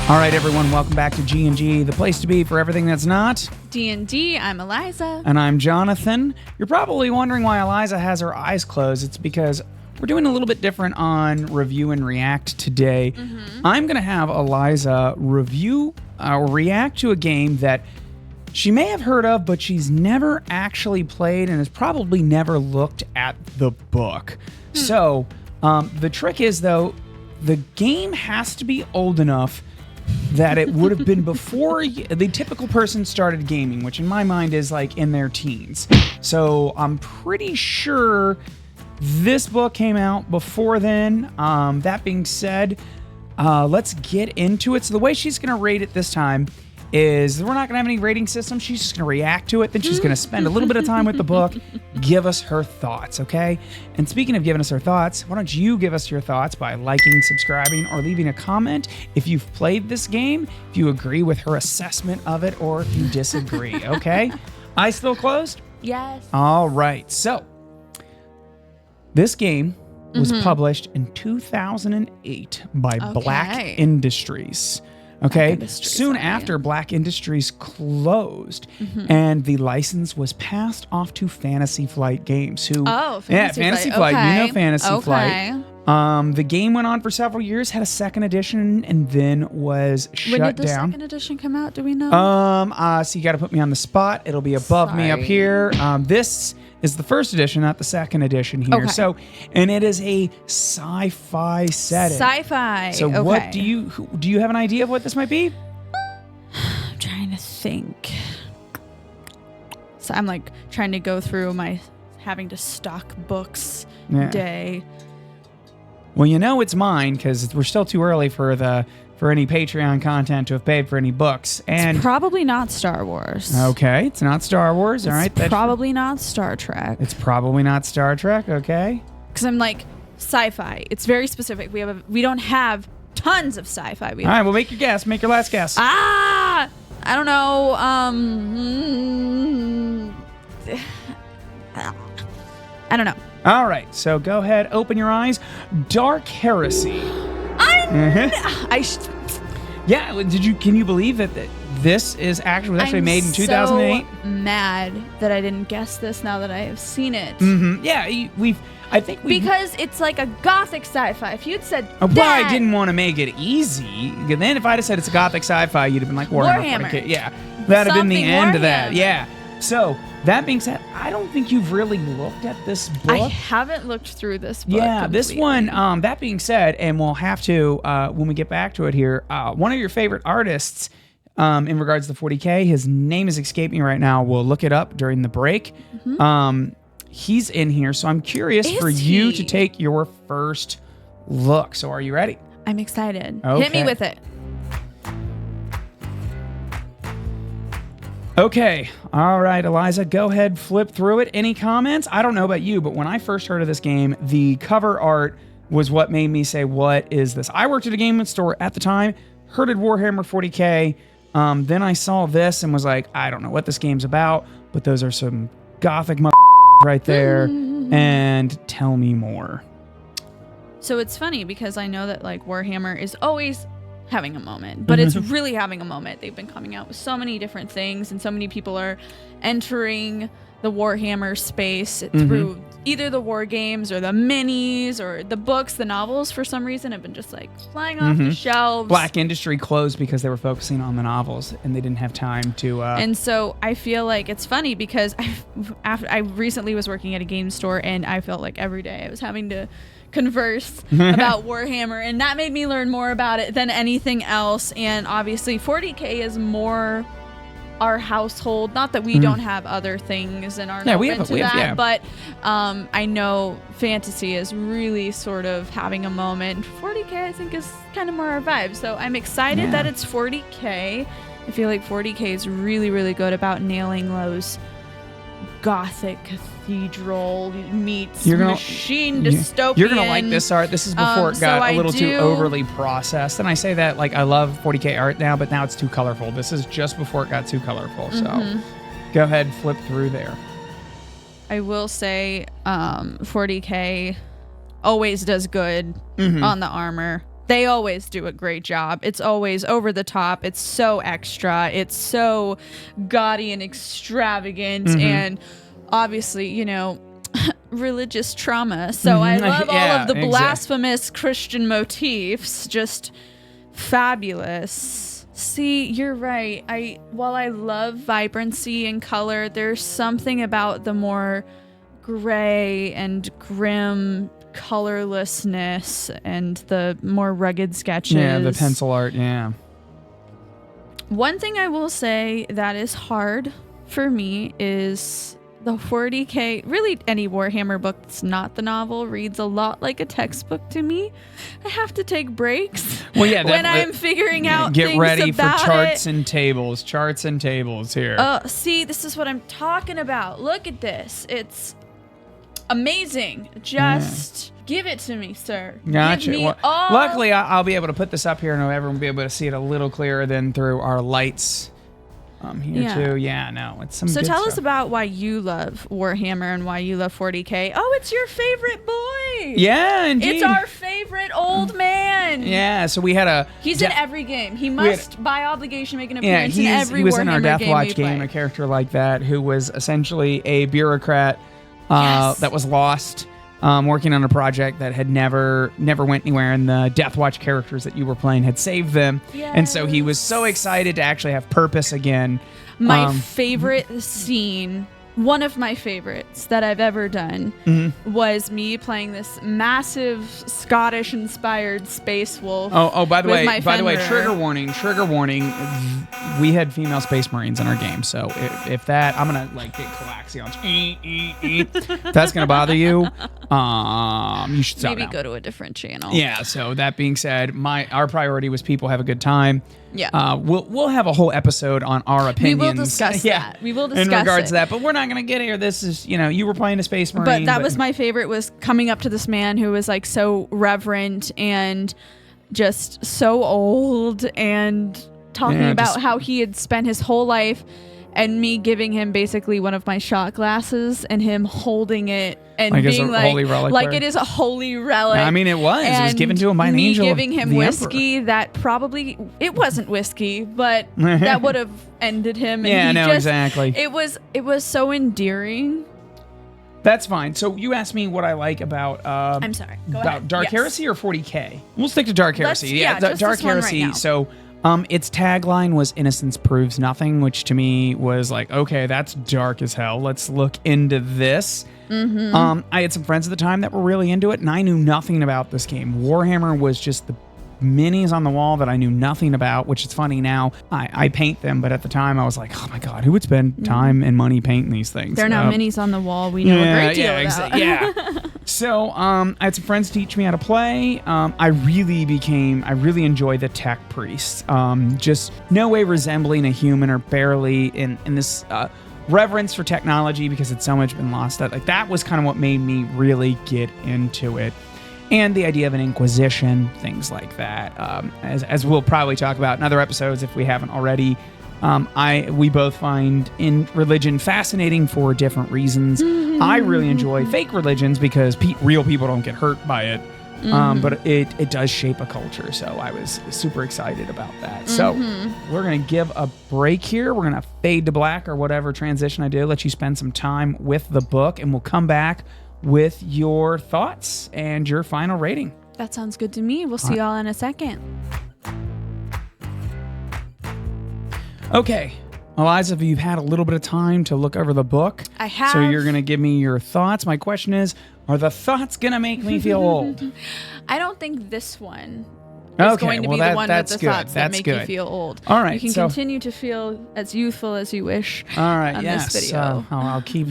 All right, everyone, welcome back to G&G, the place to be for everything that's not D&D. I'm Eliza. And I'm Jonathan. You're probably wondering why Eliza has her eyes closed. It's because we're doing a little bit different on Review and React today. I'm going to have Eliza review or react to a game that she may have heard of, but she's never actually played and has probably never looked at the book. So the trick is, though, the game has to be old enough that it would have been before the typical person started gaming, which in my mind is like in their teens. So I'm pretty sure this book came out before then. That being said, let's get into it. So the way she's going to rate it this time is we're not going to have any rating system. She's just going to react to it. Then she's going to spend a little bit of time with the book, give us her thoughts, okay? And speaking of giving us her thoughts, why don't you give us your thoughts by liking, subscribing, or leaving a comment if you've played this game, if you agree with her assessment of it, or if you disagree, okay? Eyes still closed? Yes. All right. So this game was published in 2008 by Black Industries. Okay, soon after Black Industries closed, and the license was passed off to Fantasy Flight Games. Fantasy Flight. Okay. You know Fantasy Flight. The game went on for several years, had a second edition, and then was shut down. When did the second edition come out? Do we know? So you got to put me on the spot. It'll be above me up here. This is the first edition, not the second edition here. Okay. So, and it is a sci-fi setting. Sci-fi. So what do you have an idea of what this might be? I'm trying to think. So I'm like trying to go through my having to stock books day. Well, you know it's mine because we're still too early for any Patreon content to have paid for any books. And it's probably not Star Wars. Okay, it's not Star Wars. All right, it's probably not Star Trek. It's probably not Star Trek. Okay, because I'm like sci-fi. It's very specific. We don't have tons of sci-fi. All right, well, make your guess. Make your last guess. I don't know. I don't know. All right, so go ahead, open your eyes. Dark Heresy. Can you believe that this is actually made in 2008? I'm so mad that I didn't guess this now that I have seen it. Yeah, because it's like a gothic sci-fi. If you'd said I didn't want to make it easy. Then if I'd have said it's a gothic sci-fi, you'd have been like Warhammer. Yeah, that'd have been the end of that. Yeah. So that being said, I don't think you've really looked at this book. I haven't looked through this book. Yeah, completely. This one, that being said, and we'll have to, when we get back to it here, one of your favorite artists in regards to 40K, his name is escaping me right now. We'll look it up during the break. He's in here, so I'm curious for you to take your first look. So are you ready? I'm excited. Okay. Hit me with it. Okay. All right, Eliza, go ahead, flip through it. Any comments? I don't know about you, but when I first heard of this game, the cover art was what made me say, what is this? I worked at a game store at the time, heard of Warhammer 40K. Then I saw this and was like, I don't know what this game's about, but those are some gothic right there. And tell me more. So it's funny because I know that like Warhammer is always having a moment, but it's really having a moment. They've been coming out with so many different things, and so many people are entering the Warhammer space through either the war games or the minis or the books. The novels, for some reason, have been just like flying off the shelves. Black Industry closed because they were focusing on the novels and they didn't have time to and so I feel like it's funny because I recently was working at a game store, and I felt like every day I was having to converse about Warhammer, and that made me learn more about it than anything else. And obviously 40K is more our household, not that we don't have other things and aren't open to that, but I know fantasy is really sort of having a moment. 40K I think is kind of more our vibe, so I'm excited that it's 40K. I feel like 40K is really, really good about nailing those gothic cathedral meets machine dystopian. You're gonna like this art. This is before it got a little too overly processed. And I say that like I love 40K art now, but now it's too colorful. This is just before it got too colorful. So go ahead, flip through there. I will say 40K always does good on the armor. They always do a great job. It's always over the top. It's so extra. It's so gaudy and extravagant. And obviously, you know, religious trauma. So I love all of the blasphemous Christian motifs. Just fabulous. See, you're right. While I love vibrancy and color, there's something about the more gray and grim colorlessness and the more rugged sketches. Yeah, the pencil art, yeah. One thing I will say that is hard for me is the 40K, really any Warhammer book that's not the novel reads a lot like a textbook to me. I have to take breaks when I'm figuring out get things ready for about charts and tables here. See, this is what I'm talking about. Look at this. It's amazing. Just give it to me, sir. Gotcha. Give me all. Luckily, I'll be able to put this up here and everyone will be able to see it a little clearer than through our lights here too. Yeah, no, it's some So good tell stuff. us about why you love Warhammer and why you love 40K. Oh, it's your favorite boy. Yeah, indeed. It's our favorite old man. Yeah, so we had He's in every game. He must, by obligation, make an appearance in every Warhammer game. He was in our game Deathwatch we game, play. a character like that who was essentially a bureaucrat that was lost, working on a project that had never went anywhere, and the Deathwatch characters that you were playing had saved them. And so he was so excited to actually have purpose again. My favorite scene, one of my favorites that I've ever done, was me playing this massive Scottish-inspired space wolf. Oh, by the way, Fenrir. trigger warning. We had female space marines in our game, so if that, I'm gonna like get coaxions. If that's gonna bother you, you should stop. Maybe go to a different channel. Yeah. So that being said, our priority was people have a good time. Yeah. We'll have a whole episode on our opinions. We will discuss that. We will discuss in regards to that, but we're not gonna get here. This is, you were playing a space marine. But that was my favorite, was coming up to this man who was like so reverent and just so old and talking about how he had spent his whole life, and me giving him basically one of my shot glasses and him holding it and like being like, holy relic like it is a holy relic. I mean, it was given to him by an angel. Me giving him whiskey that probably, it wasn't whiskey, but that would have ended him. And exactly. It was so endearing. That's fine. So you asked me what I like about I'm sorry. Go ahead. Dark Heresy or 40K? We'll stick to Dark Heresy. Just Dark this one Heresy. right now. So its tagline was "Innocence proves nothing," which to me was like, okay, that's dark as hell. Let's look into this. I had some friends at the time that were really into it, and I knew nothing about this game. Warhammer was just the minis on the wall that I knew nothing about, which is funny now. I paint them, but at the time I was like, oh my God, who would spend time and money painting these things? They're now minis on the wall. We know a great deal about. So I had some friends teach me how to play. I really enjoyed the tech priest. Just no way resembling a human or barely in this reverence for technology, because it's so much been lost. That was kind of what made me really get into it. And the idea of an inquisition, things like that, as we'll probably talk about in other episodes if we haven't already. We both find in religion fascinating for different reasons. I really enjoy fake religions because real people don't get hurt by it, but it does shape a culture. So I was super excited about that. So we're going to give a break here. We're going to fade to black or whatever transition I do, let you spend some time with the book, and we'll come back with your thoughts and your final rating. That sounds good to me. We'll see y'all in a second. Okay, Eliza, you've had a little bit of time to look over the book. I have. So you're going to give me your thoughts. My question is, are the thoughts going to make me feel old? I don't think this one is going to be the one with the thoughts that make you feel old. All right. You can continue to feel as youthful as you wish. All right, on this video. I'll keep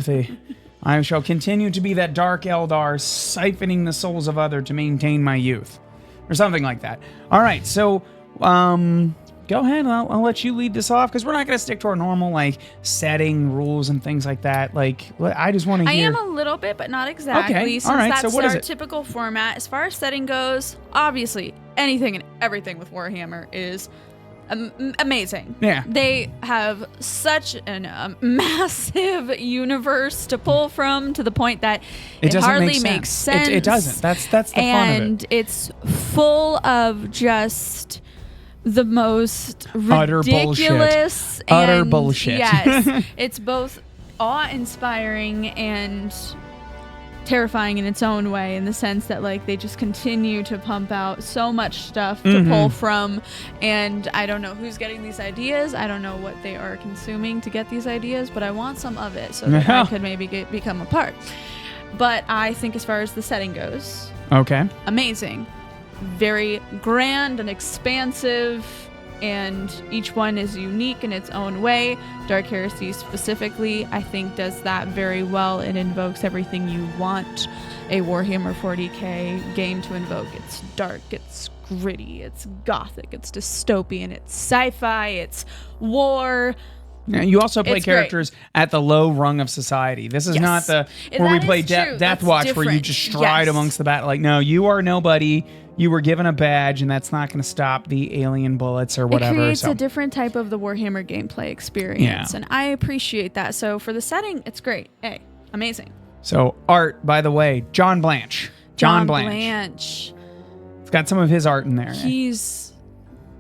I shall continue to be that dark Eldar, siphoning the souls of others to maintain my youth. Or something like that. All right, so go ahead. I'll let you lead this off, because we're not going to stick to our normal setting rules and things like that. I just want to hear. I am a little bit, but not exactly. Okay. Since all right. that's So what is our it? typical format. As far as setting goes, obviously anything and everything with Warhammer is amazing. Yeah. They have such a massive universe to pull from, to the point that it hardly makes sense. It doesn't. That's the fun of it. And it's full of just the most Utter ridiculous bullshit. Utter and bullshit. Yes. It's both awe-inspiring and terrifying in its own way, in the sense that like they just continue to pump out so much stuff to pull from, and I don't know who's getting these ideas. I don't know what they are consuming to get these ideas, but I want some of it so that I could maybe become a part. But I think as far as the setting goes, okay, amazing, very grand and expansive, and each one is unique in its own way. Dark Heresy specifically, I think, does that very well. It invokes everything you want a Warhammer 40k game to invoke. It's dark, it's gritty, it's gothic, it's dystopian, it's sci-fi, it's war. Yeah, you also play It's characters at the low rung of society. This is Yes. not the And where we that play is true. Death That's Watch where you different. just stride Yes. amongst the battle. Like, no, you are nobody. You were given a badge, and that's not going to stop the alien bullets or whatever. It creates so. a different type of the Warhammer gameplay experience, Yeah. and I appreciate that. So for the setting, it's great. Hey, amazing. So art, by the way, John Blanche. John Blanche. It's got some of his art in there. He's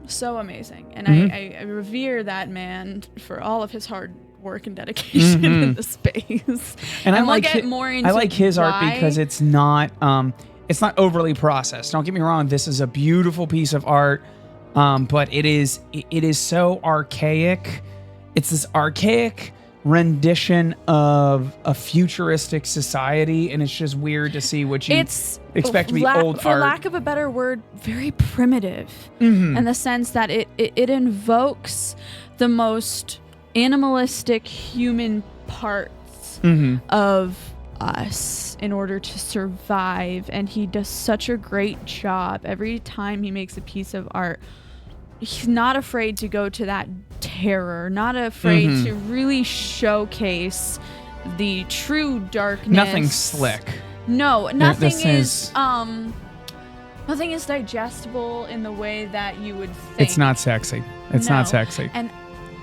so amazing, and I revere that man for all of his hard work and dedication in the space. And I we'll like get more into I like his art why. because it's not overly processed. Don't get me wrong, this is a beautiful piece of art, but it is so archaic. It's this archaic rendition of a futuristic society, and it's just weird to see what you expect to be old for art. lack of a better word, very primitive in the sense that it invokes the most animalistic human parts of us in order to survive, and he does such a great job every time he makes a piece of art. He's not afraid to go to that terror, not afraid to really showcase the true darkness. Nothing slick. No, nothing This is nothing is digestible in the way that you would think. It's not sexy. It's No. not sexy. And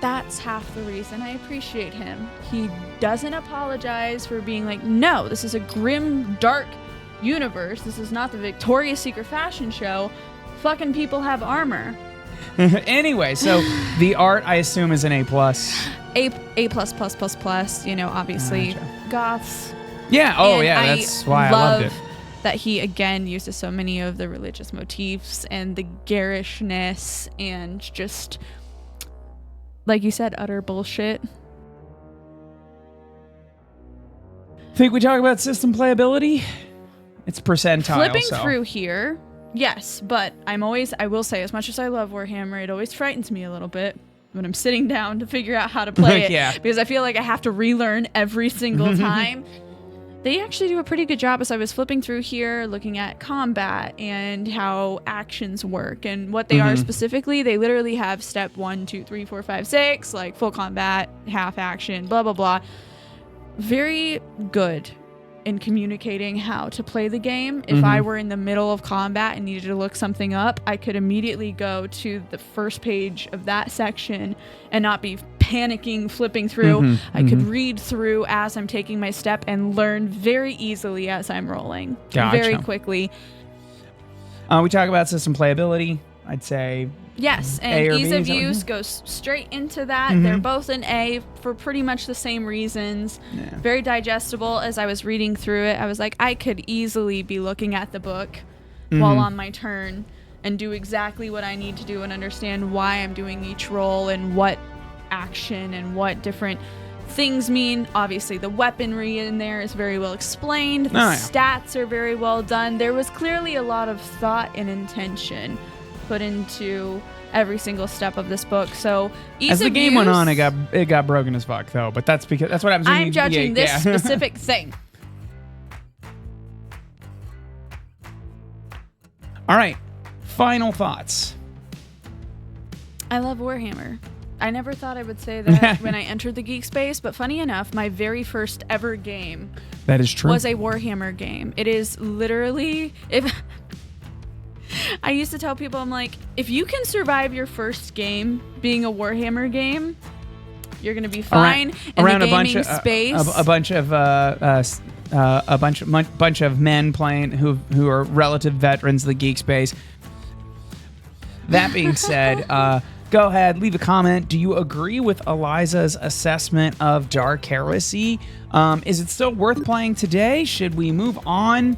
that's half the reason I appreciate him. He doesn't apologize for being like, no, this is a grim, dark universe. This is not the Victoria's Secret fashion show. Fucking people have armor. Anyway, so the art, I assume, is an A+. A plus plus plus plus, you know, obviously. Gotcha. Goths. Yeah, oh And yeah, that's why I loved it. That he again uses so many of the religious motifs and the garishness and just, like you said, utter bullshit. Think we talk about system playability? It's percentile. Flipping so. through here, yes, but I will say, as much as I love Warhammer, it always frightens me a little bit when I'm sitting down to figure out how to play it. Yeah. Because I feel like I have to relearn every single time. They actually do a pretty good job as I was flipping through here, looking at combat and how actions work and what they are specifically. They literally have step 1, 2, 3, 4, 5, 6, like full combat, half action, blah, blah, blah. Very good in communicating how to play the game. If I were in the middle of combat and needed to look something up, I could immediately go to the first page of that section and not be panicking, flipping through. I could read through as I'm taking my step and learn very easily as I'm rolling. Gotcha. Very quickly. We talk about system playability. I'd say Yes, A and or ease B, of is that what use you- goes straight into that. They're both an A for pretty much the same reasons. Yeah. Very digestible. As I was reading through it, I was like, I could easily be looking at the book while on my turn and do exactly what I need to do and understand why I'm doing each roll and what action and what different things mean. Obviously, the weaponry in there is very well explained. The stats are very well done. There was clearly a lot of thought and intention put into every single step of this book. So as the game went on, it got broken as fuck though. But that's because that's what happens when I'm you judging this yeah. specific thing. All right, final thoughts. I love Warhammer. I never thought I would say that when I entered the geek space, but funny enough, my very first ever game That is true. was a Warhammer game. It is literally, if I used to tell people, I'm like, if you can survive your first game being a Warhammer game, you're gonna be fine around in the a bunch gaming of space. a bunch of men playing who are relative veterans of the geek space. That being said, go ahead, leave a comment. Do you agree with Eliza's assessment of Dark Heresy? Is it still worth playing today? Should we move on?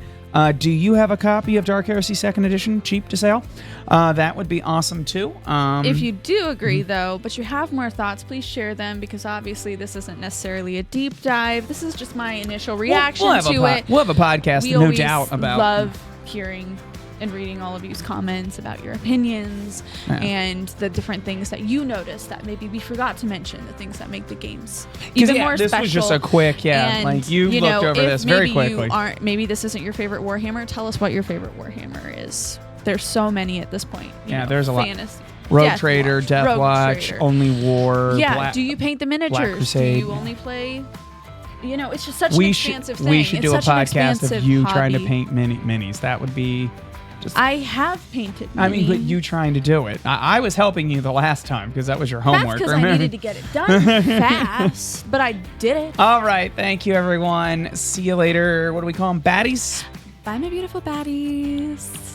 Do you have a copy of Dark Heresy 2nd Edition, cheap to sale? That would be awesome too. If you do agree, though, but you have more thoughts, please share them, because obviously this isn't necessarily a deep dive. This is just my initial reaction to it. We'll have a podcast, no doubt, about. Love hearing and reading all of you's comments about your opinions and the different things that you noticed that maybe we forgot to mention, the things that make the games even more this special. Was just a quick, and, like you looked over this very quickly. Maybe this isn't your favorite Warhammer. Tell us what your favorite Warhammer is. There's so many at this point. There's a lot. Fantasy. Rogue Trader, Death Watch, Only War. Yeah, do you paint the miniatures? Do you only play... it's just such an expansive thing. We should do a podcast of you trying to hobby. paint minis. That would be... I have painted mini. I mean, but you trying to do it. I was helping you the last time because that was your homework. That's because I needed to get it done fast, but I did it. All right. Thank you, everyone. See you later. What do we call them? Baddies? Bye, my beautiful baddies.